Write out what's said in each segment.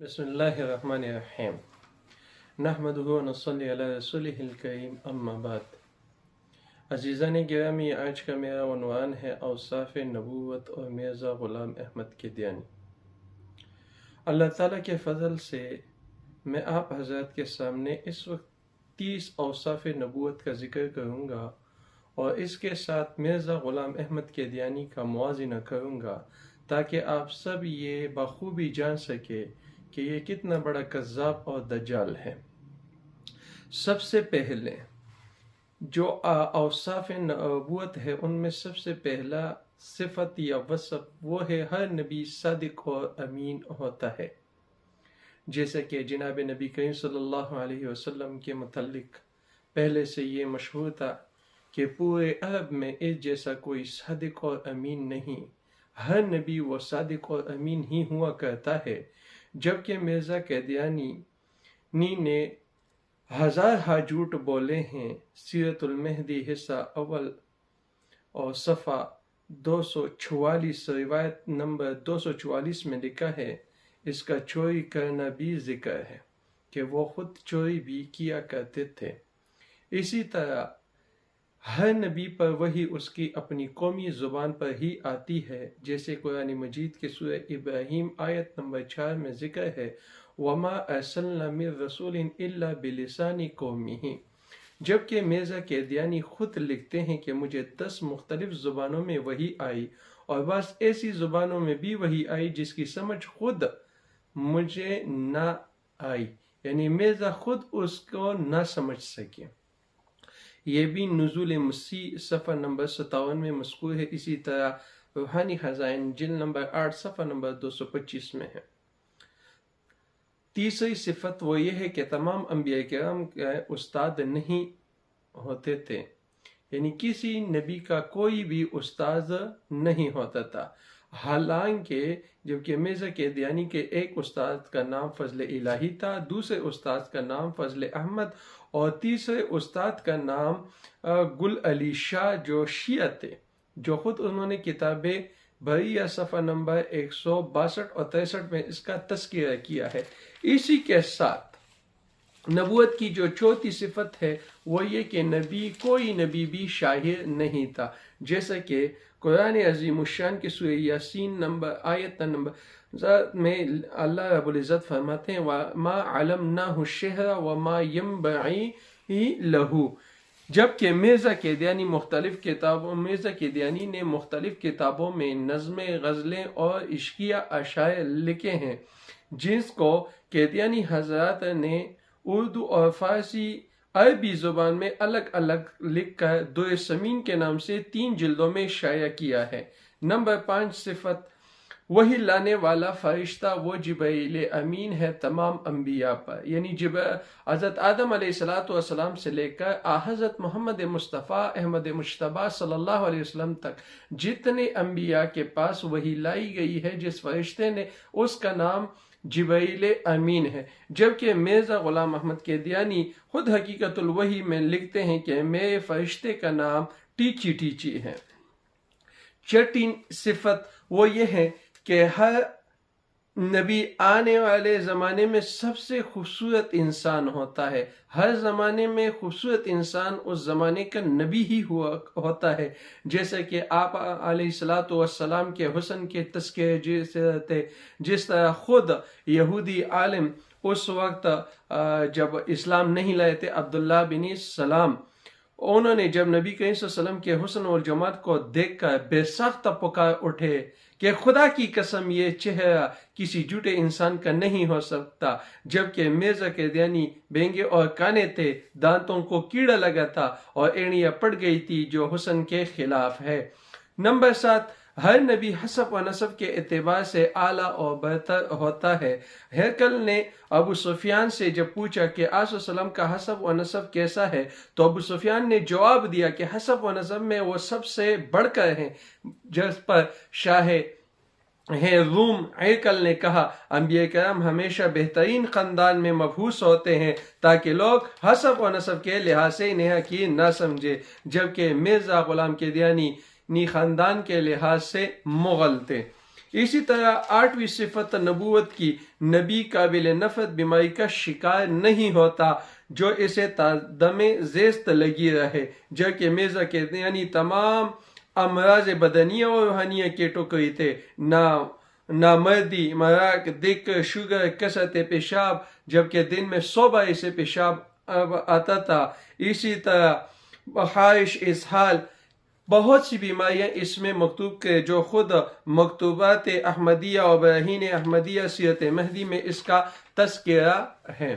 بسم اللہ الرحمن الرحیم نحمدہ و نصلی علی رسولہ الکریم اما بعد۔ عزیزان گرامی، آج کا میرا عنوان ہے اوصاف نبوت اور مرزا غلام احمد قادیانی۔ اللہ تعالیٰ کے فضل سے میں آپ حضرات کے سامنے اس وقت 30 اوصاف نبوت کا ذکر کروں گا اور اس کے ساتھ مرزا غلام احمد قادیانی کا موازنہ کروں گا تاکہ آپ سب یہ بخوبی جان سکے کہ یہ کتنا بڑا کذاب اور دجال ہے۔ سب سے پہلے جو اوصاف نبوت ہے ان میں سب سے پہلا صفت یا وصف وہ ہے ہر نبی صادق اور امین ہوتا ہے، جیسا کہ جناب نبی کریم صلی اللہ علیہ وسلم کے متعلق پہلے سے یہ مشہور تھا کہ پورے عرب میں اس جیسا کوئی صادق اور امین نہیں، ہر نبی وہ صادق اور امین ہی ہوا کرتا ہے۔ جبکہ مرزا قادیانی نے ہزارہ جھوٹ بولے ہیں۔ سیرت المہدی حصہ اول اور صفحہ 244 روایت نمبر 244 میں لکھا ہے، اس کا چوری کرنا بھی ذکر ہے کہ وہ خود چوری بھی کیا کرتے تھے۔ اسی طرح ہر نبی پر وحی اس کی اپنی قومی زبان پر ہی آتی ہے، جیسے قرآن مجید کے سورہ ابراہیم آیت نمبر 4 میں ذکر ہے، وَمَا أَرْسَلْنَا مِن رَسُولٍ إِلَّا بِلِسَانِ قَوْمِهِ۔ جبکہ مرزا قادیانی خود لکھتے ہیں کہ مجھے 10 مختلف زبانوں میں وحی آئی اور بس ایسی زبانوں میں بھی وحی آئی جس کی سمجھ خود مجھے نہ آئی، یعنی مرزا خود اس کو نہ سمجھ سکے۔ یہ بھی نزول مسیح صفحہ نمبر 57 میں مذکور ہے۔ اسی طرح روحانی خزائن جلد نمبر 8 صفحہ نمبر 225 میں ہے۔ تیسری صفت وہ یہ ہے کہ تمام انبیاء کرام کے استاد نہیں ہوتے تھے، یعنی کسی نبی کا کوئی بھی استاد نہیں ہوتا تھا۔ حالانکہ جبکہ مرزا قادیانی کے ایک استاد کا نام فضل الہی تھا، دوسرے استاد کا نام فضل احمد اور تیسرے استاد کا نام گل علی شاہ جو شیعہ تھے، جو خود انہوں نے کتاب بریہ صفحہ نمبر 162 اور 63 میں اس کا تذکرہ کیا ہے۔ اسی کے ساتھ نبوت کی جو چوتھی صفت ہے وہ یہ کہ کوئی نبی بھی شاعر نہیں تھا، جیسا کہ قرآن عظیم الشان کے سورہ یاسین آیت نمبر میں اللہ رب العزت فرماتے ہیں، وَمَا عَلَمْنَاهُ الشِّعْرَ وَمَا يَنبَغِي لَهُ۔ جبکہ مرزا قادیانی نے مختلف کتابوں میں نظمیں، غزلیں اور عشقیہ اشعار لکھے ہیں، جس کو قادیانی حضرات نے اردو اور فارسی عربی زبان میں الگ الگ لکھ کر در سمین کے نام سے 3 جلدوں میں شائع کیا ہے۔ نمبر 5 صفت وہی لانے والا فرشتہ وہ جبرائیل امین ہے تمام انبیاء پر، یعنی حضرت آدم علیہ السلام سے لے کر حضرت محمد مصطفیٰ احمد مجتبیٰ صلی اللہ علیہ وسلم تک جتنے انبیاء کے پاس وہی لائی گئی ہے، جس فرشتے نے اس کا نام جبرائیل امین ہے۔ جبکہ مرزا غلام احمد قادیانی خود حقیقت الوحی میں لکھتے ہیں کہ میرے فرشتے کا نام ٹیچی ٹیچی ہے۔ چھٹی صفت وہ یہ ہے کہ ہر نبی آنے والے زمانے میں سب سے خوبصورت انسان ہوتا ہے۔ ہر زمانے میں خوبصورت انسان اس زمانے کا نبی ہی ہوتا ہے، جیسا کہ آپ علیہ السلام کے حسن کے تذکرے جس طرح خود یہودی عالم اس وقت جب اسلام نہیں لائے تھے، عبداللہ بن سلام، انہوں نے جب نبی کریم صلی اللہ علیہ وسلم کے حسن اور جمال کو دیکھ کر بے ساختہ پکار اٹھے کہ خدا کی قسم یہ چہرہ کسی جھوٹے انسان کا نہیں ہو سکتا۔ جبکہ مرزا قادیانی بینگے اور کانے تھے، دانتوں کو کیڑا لگا تھا اور اینڑیاں پڑ گئی تھی، جو حسن کے خلاف ہے۔ نمبر 7 ہر نبی حسب و نسب کے اعتبار سے اعلیٰ اور برتر ہوتا ہے۔ ہرقل نے ابو سفیان سے جب پوچھا کہ آص وسلم کا حسب و نسب کیسا ہے، تو ابو سفیان نے جواب دیا کہ حسب و نسب میں وہ سب سے بڑھ کر ہیں، جس پر شاہ روم ہرقل نے کہا، انبیاء کرام ہمیشہ بہترین خاندان میں مبعوث ہوتے ہیں تاکہ لوگ حسب و نسب کے لحاظ سے انہیں حقیر نہ سمجھے، جبکہ مرزا غلام قادیانی خاندان کے لحاظ سے مغل تھے۔ اسی طرح 8ویں صفت نبوت کی، نبی قابل نفرت بیماری کا شکار نہیں ہوتا جو اسے دم زیست لگی رہے، جبکہ مرزا کہتے ہیں یعنی تمام امراض بدنیہ اور روحانیہ کے ٹکڑے تھے، نامردی، مراک، دق، شوگر، کثرت پیشاب، جبکہ دن میں 100 بار اسے پیشاب آتا تھا۔ اسی طرح خارش، اسہال، بہت سی بیماریاں اس میں مکتوب کے جو خود مکتوبات احمدیہ اور براہین احمدیہ سیرت مہدی میں اس کا تذکرہ ہے۔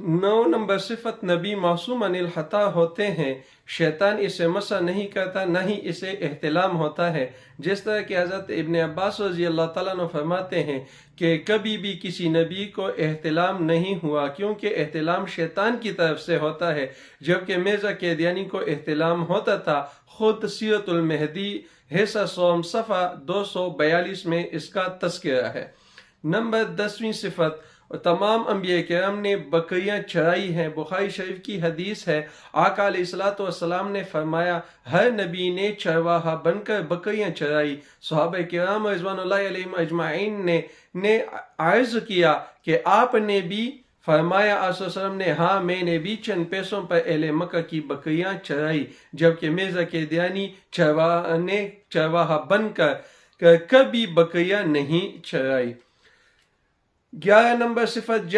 9 نمبر صفت، نبی معصوم عن الخطا ہوتے ہیں، شیطان اسے مسا نہیں کرتا، نہ ہی اسے احتلام ہوتا ہے، جس طرح کہ حضرت ابن عباس رضی اللہ تعالیٰ عنہ فرماتے ہیں کہ کبھی بھی کسی نبی کو احتلام نہیں ہوا، کیونکہ احتلام شیطان کی طرف سے ہوتا ہے، جبکہ مرزا قادیانی کو احتلام ہوتا تھا۔ خود سیرت المہدی حصہ سوم صفحہ 242 میں اس کا تذکرہ ہے۔ نمبر 10ویں صفت، تمام انبیاء کرام نے بکریاں چرائی ہیں۔ بخاری شریف کی حدیث ہے، آقا علیہ الصلوۃ والسلام نے فرمایا ہر نبی نے چرواہا بن کر بکریاں چرائی۔ صحابہ کرام رضوان اللہ علیہم اجمعین نے عرض کیا کہ آپ نے بھی؟ فرمایا آپ صلی اللہ علیہ وسلم نے، ہاں میں نے بھی چند پیسوں پر اہل مکہ کی بکریاں چرائی، جبکہ مرزا قادیانی نے چرواہا بن کر کبھی بکریاں نہیں چرائی۔ 11 نمبر صفت،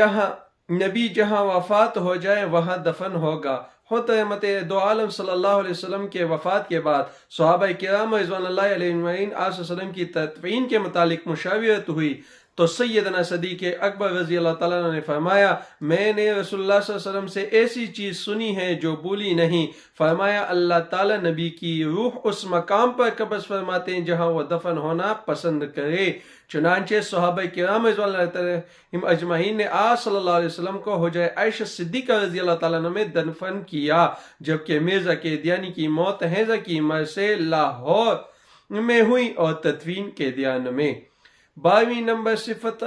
نبی جہاں وفات ہو جائے وہاں دفن ہوگا۔ خود رحمت دو عالم صلی اللہ علیہ وسلم کے وفات کے بعد صحابہ کرام رضوان اللہ علیہ اجمعین آپ صلی اللہ علیہ وسلم کی تدفین کے متعلق مشاورت ہوئی تو سیدنا صدیق اکبر رضی اللہ تعالیٰ عنہ نے فرمایا میں نے رسول اللہ صلی اللہ علیہ وسلم سے ایسی چیز سنی ہے جو بولی نہیں۔ فرمایا اللہ تعالیٰ نبی کی روح اس مقام پر قبض فرماتے ہیں جہاں وہ دفن ہونا پسند کرے۔ چنانچہ صحابہ کرام رضوان اللہ تعالیٰ اجمعین نے آپ صلی اللہ علیہ وسلم کو حجرہ عائشہ صدیقہ رضی اللہ تعالیٰ عنہ میں دفن کیا، جبکہ مرزا قادیانی کی موت حیضہ کی مرض سے لاہور میں ہوئی اور تدفین قادیان میں۔ 12ویں نمبر صفت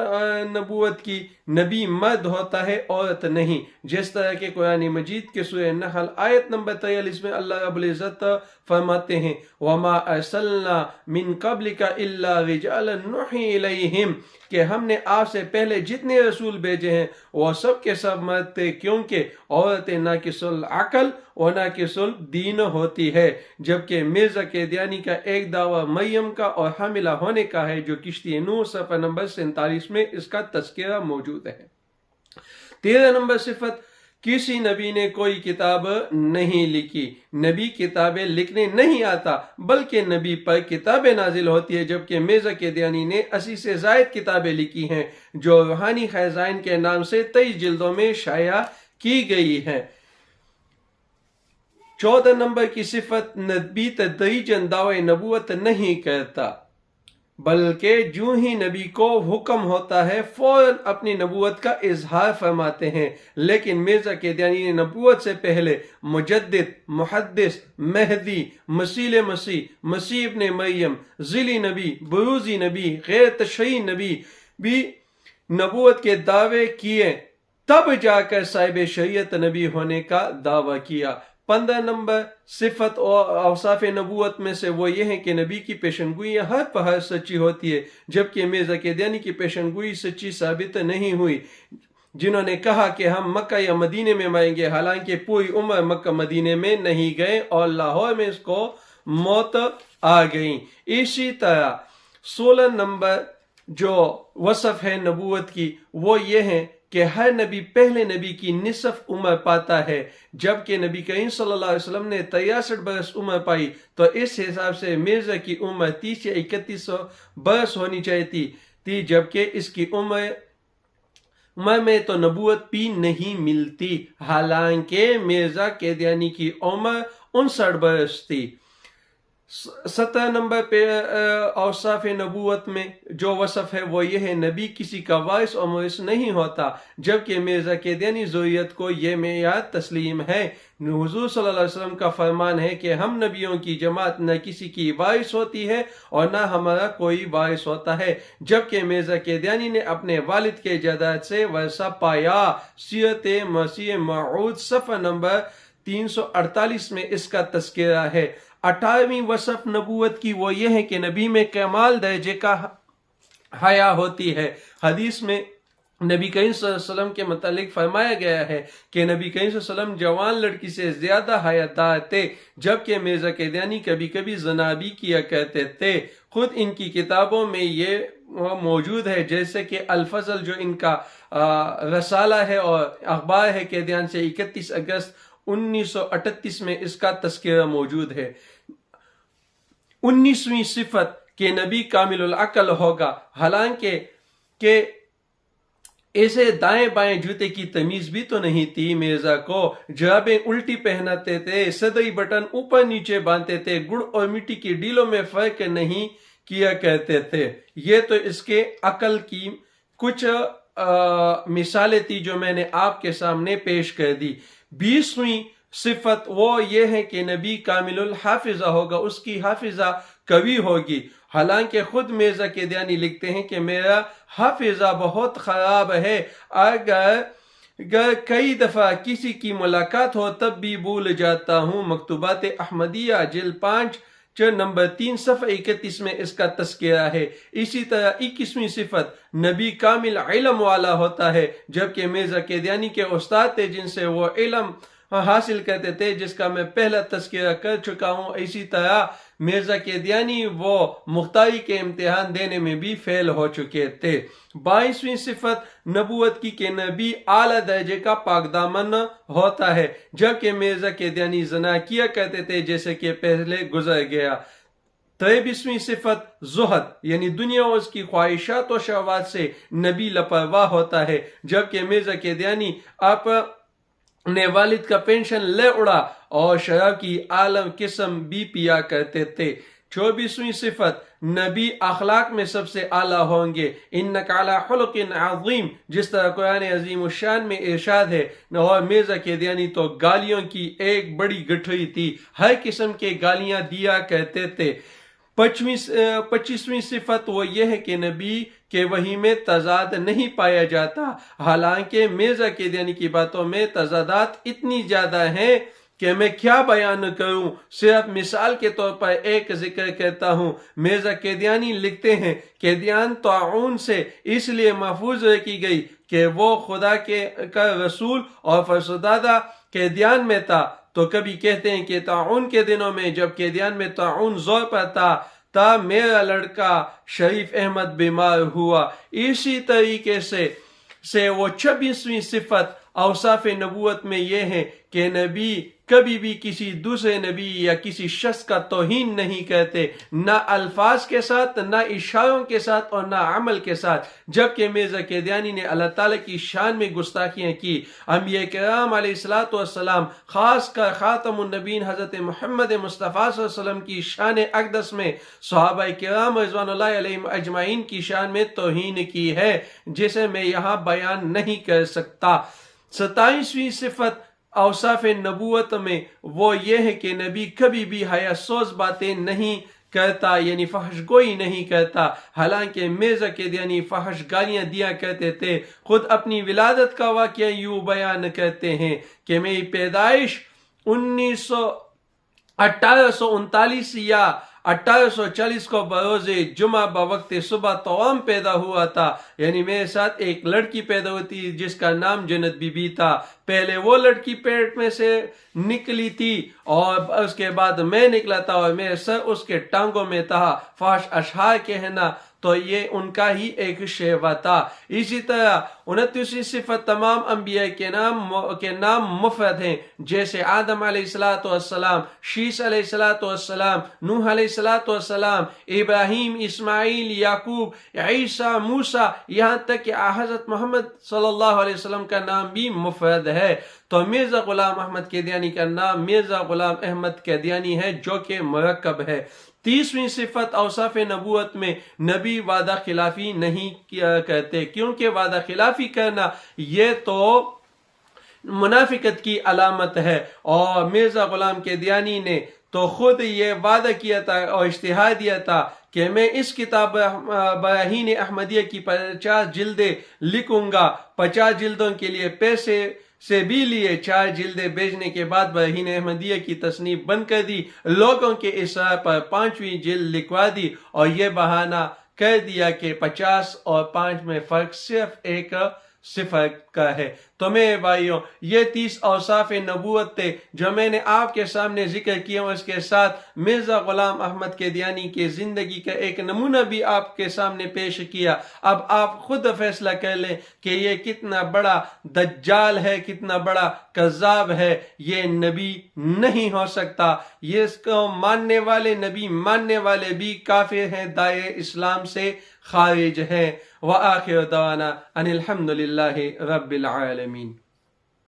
نبوت کی، نبی مرد ہوتا ہے عورت نہیں، جس طرح کہ قرآن مجید کے سورہ نحل آیت نمبر 43 میں اللہ رب العزت فرماتے ہیں وَمَا أَرْسَلْنَا مِن قَبْلِكَ إِلَّا رِجَالًا نُوحِي إِلَيْهِمْ، کہ ہم نے آپ سے پہلے جتنے رسول بھیجے ہیں وہ سب کے سب مرد تھے، کیونکہ عورتیں ناقص العقل اور ناقص الدین ہوتی ہے۔ جبکہ مرزا قادیانی کا ایک دعویٰ مریم کا اور حاملہ ہونے کا ہے، جو کشتی نوح صفحہ نمبر 47 میں اس کا تذکرہ موجود ہے۔ 13 نمبر صفت، کسی نبی نے کوئی کتاب نہیں لکھی، نبی کتابیں لکھنے نہیں آتا بلکہ نبی پر کتابیں نازل ہوتی ہے، جبکہ مرزا قادیانی نے 80 سے زائد کتابیں لکھی ہیں جو روحانی خزائن کے نام سے 23 جلدوں میں شائع کی گئی ہیں۔ 14 نمبر کی صفت، نبی تدریجاً دعوی نبوت نہیں کرتا بلکہ جو ہی نبی کو حکم ہوتا ہے فوراً اپنی نبوت کا اظہار فرماتے ہیں۔ لیکن مرزا قادیانی نے نبوت سے پہلے مجدد، محدث، مہدی، مسیح مسیح، مسیح ابن مریم، ذیلی نبی، بروزی نبی، غیر تشریعی نبی بھی نبوت کے دعوے کیے، تب جا کر صاحب شریعت نبی ہونے کا دعویٰ کیا۔ 15 نمبر صفت اور اوصاف نبوت میں سے وہ یہ ہے کہ نبی کی پیشنگوئی ہر پہر سچی ہوتی ہے، جبکہ مرزا قادیانی کی پیشنگوئی سچی ثابت نہیں ہوئی، جنہوں نے کہا کہ ہم مکہ یا مدینے میں مریں گے، حالانکہ پوری عمر مکہ مدینے میں نہیں گئے اور لاہور میں اس کو موت آ گئی۔ اسی طرح 16 نمبر جو وصف ہے نبوت کی وہ یہ ہے کہ ہر نبی پہلے نبی کی نصف عمر پاتا ہے، جبکہ نبی کریم صلی اللہ علیہ وسلم نے 63 برس عمر پائی، تو اس حساب سے مرزا کی عمر 30 یا 31 برس ہونی چاہیے تھی، جبکہ اس کی عمر میں تو نبوت بھی نہیں ملتی، حالانکہ مرزا قادیانی کی عمر 59 برس تھی۔ 17 نمبر پہ اوصاف نبوت میں جو وصف ہے وہ یہ ہے، نبی کسی کا وارث اور مورث نہیں ہوتا، جبکہ مرزا قادیانی ذریت کو یہ معیار تسلیم ہے۔ حضور صلی اللہ علیہ وسلم کا فرمان ہے کہ ہم نبیوں کی جماعت نہ کسی کی وارث ہوتی ہے اور نہ ہمارا کوئی وارث ہوتا ہے، جبکہ مرزا قادیانی نے اپنے والد کے جداد سے ورثہ پایا۔ سیرت مسیح موعود صفحہ نمبر 348 میں اس کا تذکرہ ہے۔ 18ویں وصف نبوت کی وہ یہ ہے کہ نبی میں کمال درجے کا حیا ہوتی ہے۔ حدیث میں نبی کریم صلی اللہ علیہ وسلم کے متعلق فرمایا گیا ہے کہ نبی کریم صلی اللہ علیہ وسلم جوان لڑکی سے زیادہ حیادار تھے، جبکہ مرزا قادیانی کبھی کبھی زنا بھی کیا کرتے تھے۔ خود ان کی کتابوں میں یہ موجود ہے، جیسے کہ الفضل جو ان کا رسالہ ہے اور اخبار ہے قادیان سے 31 اگست 1938 میں اس کا تذکرہ موجود ہے۔ 19ویں صفت کہ نبی کامل العقل ہوگا، حالانکہ کہ ایسے دائیں بائیں جوتے کی تمیز بھی تو نہیں تھی مرزا کو، جرابیں الٹی پہناتے تھے، صدری بٹن اوپر نیچے باندھتے تھے، گڑ اور مٹی کی ڈیلوں میں فرق نہیں کیا کرتے تھے۔ یہ تو اس کے عقل کی کچھ مثالیں تھی جو میں نے آپ کے سامنے پیش کر دی۔ 20ویں صفت وہ یہ ہے کہ نبی کامل الحافظہ ہوگا، اس کی حافظہ قوی ہوگی، حالانکہ خود مرزا قادیانی لکھتے ہیں کہ میرا حافظہ بہت خراب ہے، اگر کئی دفعہ کسی کی ملاقات ہو تب بھی بھول جاتا ہوں۔ مکتوبات احمدیہ جلد 5 نمبر 3 صفحہ 31 میں اس کا تذکرہ ہے۔ اسی طرح 21ویں صفت نبی کامل علم والا ہوتا ہے، جبکہ مرزا قادیانی کے استاد تھے جن سے وہ علم حاصل کرتے تھے، جس کا میں پہلا تذکرہ کر چکا ہوں۔ اسی طرح مرزا قادیانی وہ مختاری کے امتحان دینے میں بھی فیل ہو چکے تھے۔ 22ویں صفت نبوت کی کہ نبی اعلیٰ درجے کا پاک دامن ہوتا ہے، جبکہ مرزا قادیانی زنا کیا کرتے تھے، جیسے کہ پہلے گزر گیا۔ 23ویں صفت زہد یعنی دنیا اور اس کی خواہشات و شہوات سے نبی لاپرواہ ہوتا ہے، جبکہ مرزا قادیانی اپنے والد کا پینشن لے اڑا اور شراب کی عالم قسم بھی پیا کرتے تھے۔ 24ویں صفت نبی اخلاق میں سب سے اعلیٰ ہوں گے، انک علی خلق عظیم، جس طرح قرآن عظیم الشان میں ارشاد ہے۔ اور مرزا قادیانی تو گالیوں کی ایک بڑی گٹھڑی تھی، ہر قسم کے گالیاں دیا کرتے تھے۔ 25ویں صفت وہ یہ ہے کہ نبی کہ وحی میں تضاد نہیں پایا جاتا، حالانکہ مرزا قادیانی کی باتوں میں تضادات اتنی زیادہ ہیں کہ میں کیا بیان کروں۔ صرف مثال کے طور پر ایک ذکر کرتا ہوں۔ مرزا قادیانی لکھتے ہیں قادیان طاعون سے اس لیے محفوظ رکھی گئی کہ وہ خدا کا رسول اور فرزادہ قادیان میں تھا، تو کبھی کہتے ہیں کہ طاعون کے دنوں میں جب قادیان میں طاعون زور پر تھا میرا لڑکا شریف احمد بیمار ہوا۔ اسی طریقے سے وہ 26ویں صفت اوصاف نبوت میں یہ ہے کہ نبی کبھی بھی کسی دوسرے نبی یا کسی شخص کا توہین نہیں کرتے، نہ الفاظ کے ساتھ، نہ اشاروں کے ساتھ اور نہ عمل کے ساتھ، جبکہ مرزا قادیانی نے اللہ تعالیٰ کی شان میں گستاخیاں کی۔ انبیاء کرام علیہ السلام خاص کر خاتم النبیین حضرت محمد مصطفیٰ صلی اللہ علیہ وسلم کی شان اقدس میں صحابہ کرام رضوان اللہ علیہم اجمعین کی شان میں توہین کی ہے، جسے میں یہاں بیان نہیں کر سکتا۔ 27ویں صفت اوصاف نبوت میں وہ یہ ہے کہ نبی کبھی بھی حیا سوز باتیں نہیں کرتا، یعنی فحش گوئی نہیں کرتا، حالانکہ مرزا قادیانی فحش گالیاں دیا کرتے تھے۔ خود اپنی ولادت کا واقعہ یوں بیان کرتے ہیں کہ میری پیدائش 1839 یا 1840 کو بروز جمعہ بوقت صبح توام پیدا ہوا تھا، یعنی میرے ساتھ ایک لڑکی پیدا ہوتی جس کا نام جنت بی بی تھا۔ پہلے وہ لڑکی پیٹ میں سے نکلی تھی اور اس کے بعد میں نکلا تھا اور میرے سر اس کے ٹانگوں میں تھا۔ فحش اشعار کہنا تو یہ ان کا ہی ایک شیوا تھا۔ اسی طرح 29ویں صفت تمام انبیاء کے نام مفرد ہیں، جیسے آدم علیہ السلام، شیس علیہ السلام، نوح علیہ السلام، ابراہیم، اسماعیل، یعقوب، عیسیٰ، موسیٰ، یہاں تک کہ حضرت محمد صلی اللہ علیہ وسلم کا نام بھی مفرد ہے۔ تو مرزا غلام احمد قادیانی کا نام مرزا غلام احمد قادیانی ہے، جو کہ مرکب ہے۔ 30ویں صفت اوصاف نبوت میں نبی وعدہ خلافی نہیں کیا کرتے، کیونکہ وعدہ خلافی کرنا یہ تو منافقت کی علامت ہے، اور مرزا غلام قادیانی نے تو خود یہ وعدہ کیا تھا اور اشتہار دیا تھا کہ میں اس کتاب براہین احمدیہ کی 50 جلدیں لکھوں گا، 50 جلدوں کے لیے پیسے سے بھی لیے 4 جلدیں بھیجنے کے بعد براہین احمدیہ کی تصنیف بند کر دی، لوگوں کے اصرار پر 5ویں جلد لکھوا دی اور یہ بہانہ کر دیا کہ 50 اور 5 میں فرق صرف ایک صفر کا ہے۔ تو میرے بھائیوں، یہ 30 اوصاف نبوت تھے جو میں نے آپ کے سامنے ذکر کیا، اور اس کے ساتھ مرزا غلام احمد قادیانی کی زندگی کا ایک نمونہ بھی آپ کے سامنے پیش کیا۔ اب آپ خود فیصلہ کر لیں کہ یہ کتنا بڑا دجال ہے، کتنا بڑا کذاب ہے۔ یہ نبی نہیں ہو سکتا، یہ اس کو ماننے والے، نبی ماننے والے بھی کافر ہیں، دائرہ اسلام سے خارج ہیں۔ وآخر دعوانا ان الحمد للہ رب العالمین۔